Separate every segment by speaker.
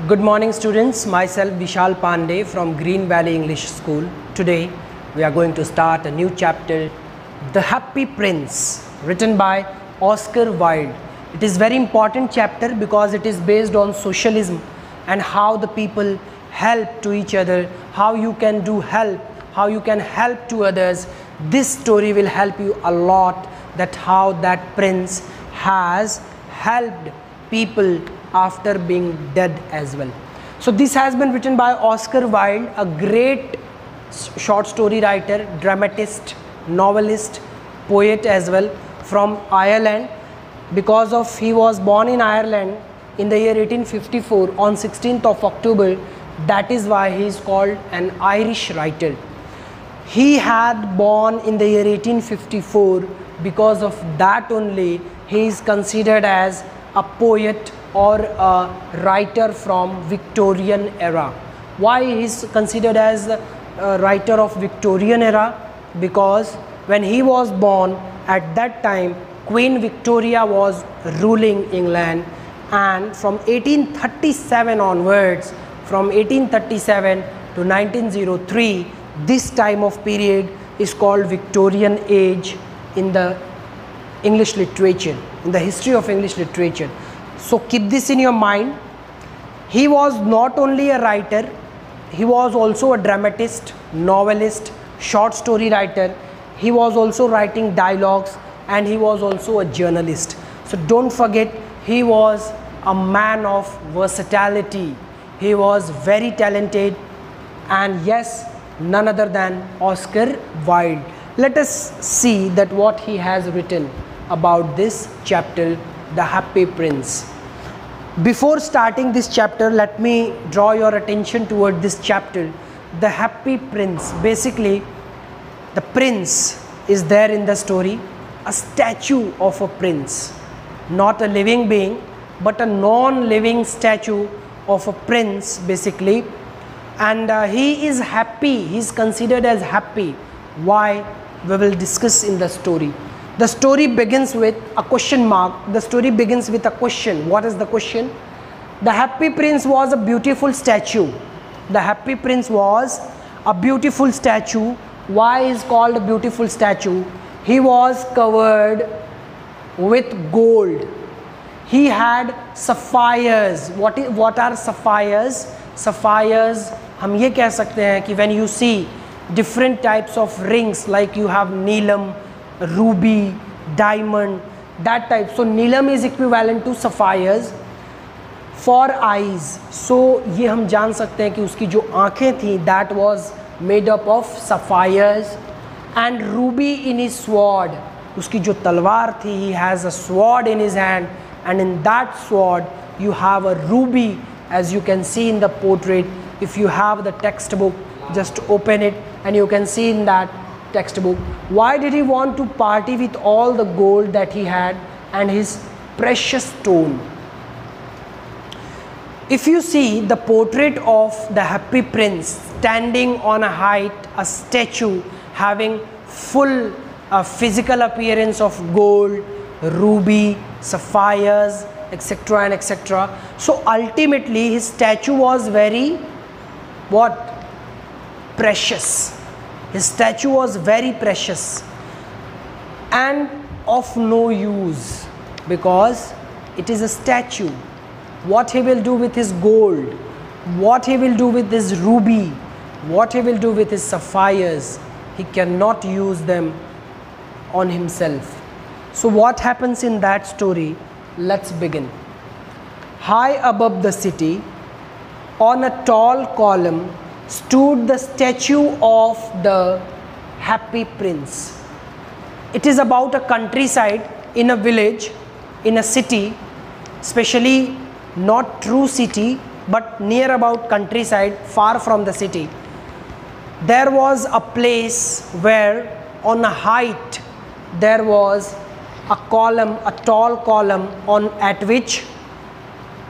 Speaker 1: Good morning students, myself Vishal Pandey from Green Valley English School. Today we are going to start a new chapter, The Happy Prince, written by Oscar Wilde. It is very important chapter because it is based on socialism and how the people help to each other, how you can do help, how you can help to others. This story will help you a lot, that how that prince has helped people after being dead as well. So this has been written by Oscar Wilde, a great short story writer, dramatist, novelist, poet as well, from Ireland. Because of he was born in Ireland in the year 1854 on 16th of October, that is why he is called an Irish writer. He had born in the year 1854, because of that only he is considered as a poet or a writer from Victorian era. Why he is considered as a writer of Victorian era? Because when he was born, at that time Queen Victoria was ruling England, and from 1837 onwards, from 1837 to 1903, this time of period is called Victorian age in the English literature, in the history of English literature. So keep this in your mind. He was not only a writer, he was also a dramatist, novelist, short story writer. He was also writing dialogues, and he was also a journalist. So don't forget, he was a man of versatility. He was very talented, and yes, none other than Oscar Wilde. Let us see that what he has written about this chapter, The Happy Prince. Before starting this chapter, let me draw your attention toward this chapter, The Happy Prince. Basically, the prince is there in the story, a statue of a prince, not a living being, but a non-living statue of a prince basically. And he is happy, he is considered as happy. Why? We will discuss in the story. The story begins with a question mark. The story begins with a question. What is the question? The Happy Prince was a beautiful statue. The Happy Prince was a beautiful statue. Why is called a beautiful statue? He was covered with gold. He had sapphires. What are sapphires? Sapphires, हम ये कह सकते हैं कि when you see different types of rings, like you have neelam, ruby, diamond, that type. So neelam is equivalent to sapphires for eyes. So ये हम जान सकते हैं कि उसकी जो आँखें थी, that was made up of sapphires. And ruby in his sword, उसकी जो तलवार थी, he has a sword in his hand, and in that sword you have a ruby, as you can see in the portrait. If you have the textbook, just open it and you can see in that textbook. Why did he want to party with all the gold that he had and his precious stone? If you see the portrait of the Happy Prince standing on a height, a statue having full physical appearance of gold, ruby, sapphires, etc. and etc. So ultimately his statue was very precious. His statue was very precious and of no use, because it is a statue. What he will do with his gold, what he will do with his ruby, what he will do with his sapphires, he cannot use them on himself. So what happens in that story? Let's begin. High above the city, on a tall column, stood the statue of the Happy Prince. It is about a countryside, in a village, in a city, especially not true city, but near about countryside, far from the city. There was a place where on a height there was a column, a tall column, at which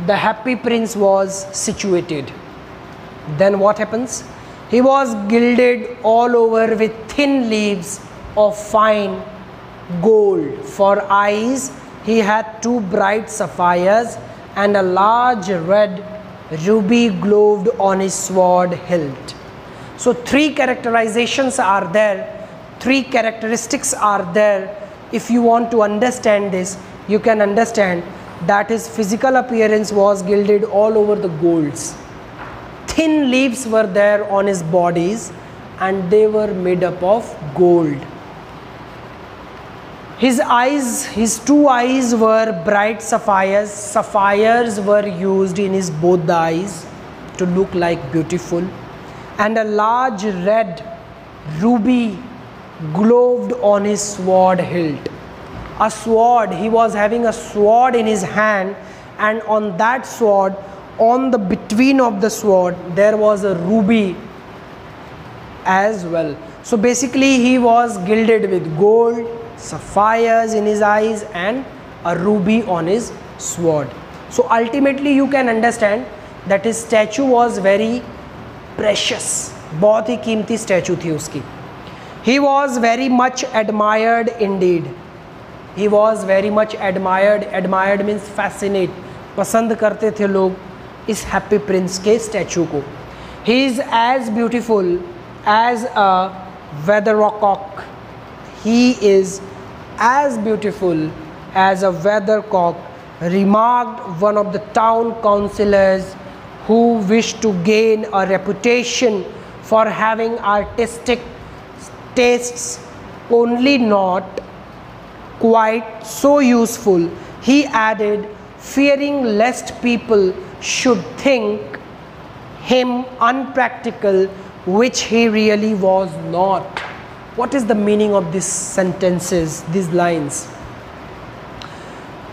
Speaker 1: the Happy Prince was situated. Then what happens? He was gilded all over with thin leaves of fine gold. For eyes he had two bright sapphires and a large red ruby glowed on his sword hilt. So three characterizations are there, three characteristics are there. If you want to understand this, you can understand that his physical appearance was gilded all over the golds. Thin leaves were there on his bodies and they were made up of gold. His eyes, his two eyes were bright sapphires. Sapphires were used in his both the eyes to look like beautiful. And a large red ruby glowed on his sword hilt. A sword, he was having a sword in his hand, and on that sword, on the between of the sword, there was a ruby as well. So basically he was gilded with gold, sapphires in his eyes and a ruby on his sword. So ultimately you can understand that his statue was very precious. बहुत ही कीमती statue थी उसकी. He was very much admired indeed. He was very much admired. Admired means fascinate. पसंद करते थे लोग इस happy prince के statue को. He is as beautiful as a weathercock. He is as beautiful as a weathercock, remarked one of the town councillors who wished to gain a reputation for having artistic tastes, only not quite so useful. He added, fearing lest people should think him unpractical, which he really was not. What is the meaning of these sentences, these lines?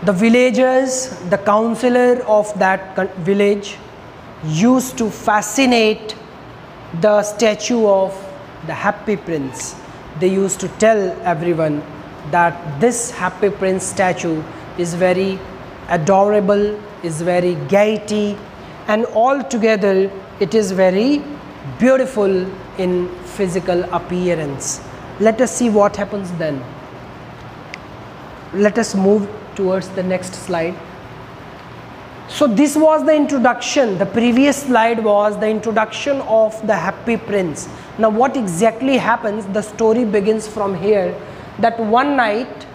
Speaker 1: The villagers, the councillor of that village used to fascinate the statue of the happy prince. They used to tell everyone that this happy prince statue is very adorable, is very gaiety, and altogether it is very beautiful in physical appearance. Let us see what happens then. Let us move towards the next slide. So this was the introduction. The previous slide was the introduction of the happy prince. Now what exactly happens? The story begins from here, that one night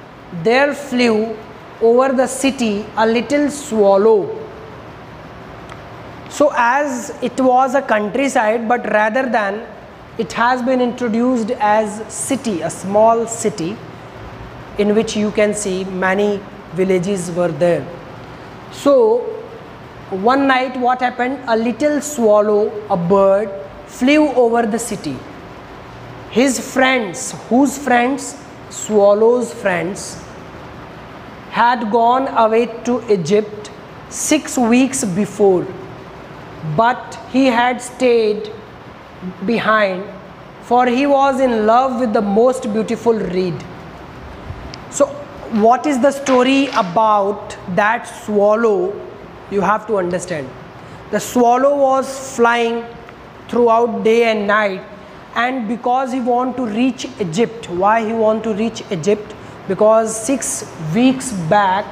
Speaker 1: there flew over the city a little swallow. So as it was a countryside, but rather than it has been introduced as city, a small city in which you can see many villages were there. So one night what happened? A little swallow, a bird, flew over the city. His friends, whose friends? Swallow's friends, had gone away to Egypt 6 weeks before, but he had stayed behind, for he was in love with the most beautiful reed. So what is the story about that swallow? You have to understand. The swallow was flying throughout day and night, and because he want to reach Egypt. Why he want to reach Egypt? Because 6 weeks back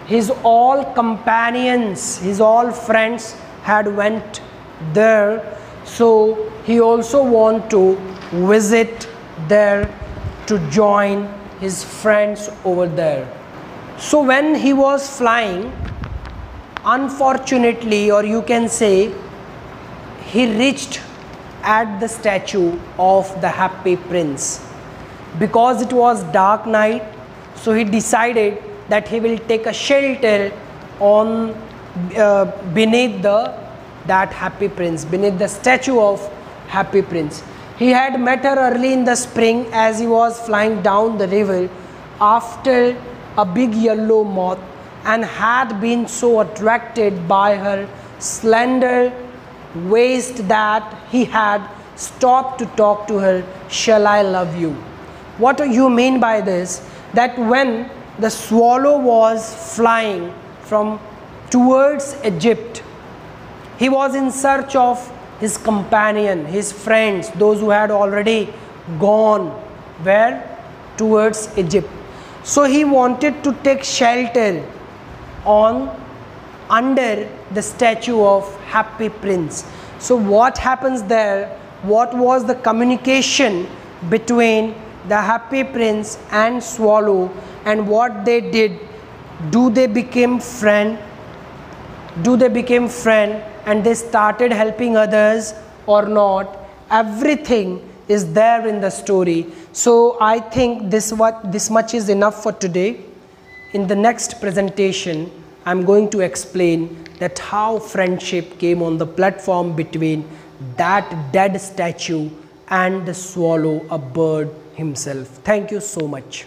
Speaker 1: his all companions, his all friends had went there, so he also want to visit there to join his friends over there. So when he was flying, unfortunately, or you can say, he reached at the statue of the happy prince. Because it was dark night, so he decided that he will take a shelter on beneath that happy prince, beneath the statue of happy prince. He had met her early in the spring as he was flying down the river after a big yellow moth, and had been so attracted by her slender waist that he had stopped to talk to her. Shall I love you? What do you mean by this? That when the swallow was flying from towards Egypt, he was in search of his companion, his friends, those who had already gone where? Towards Egypt. So he wanted to take shelter on under the statue of Happy Prince. So what happens there? What was the communication between the Happy Prince and Swallow, and what they did? Do they became friend? Do they became friend and they started helping others or not? Everything is there in the story. So I think this much is enough for today. In the next presentation, I'm going to explain that how friendship came on the platform between that dead statue and the swallow, a bird himself. Thank you so much.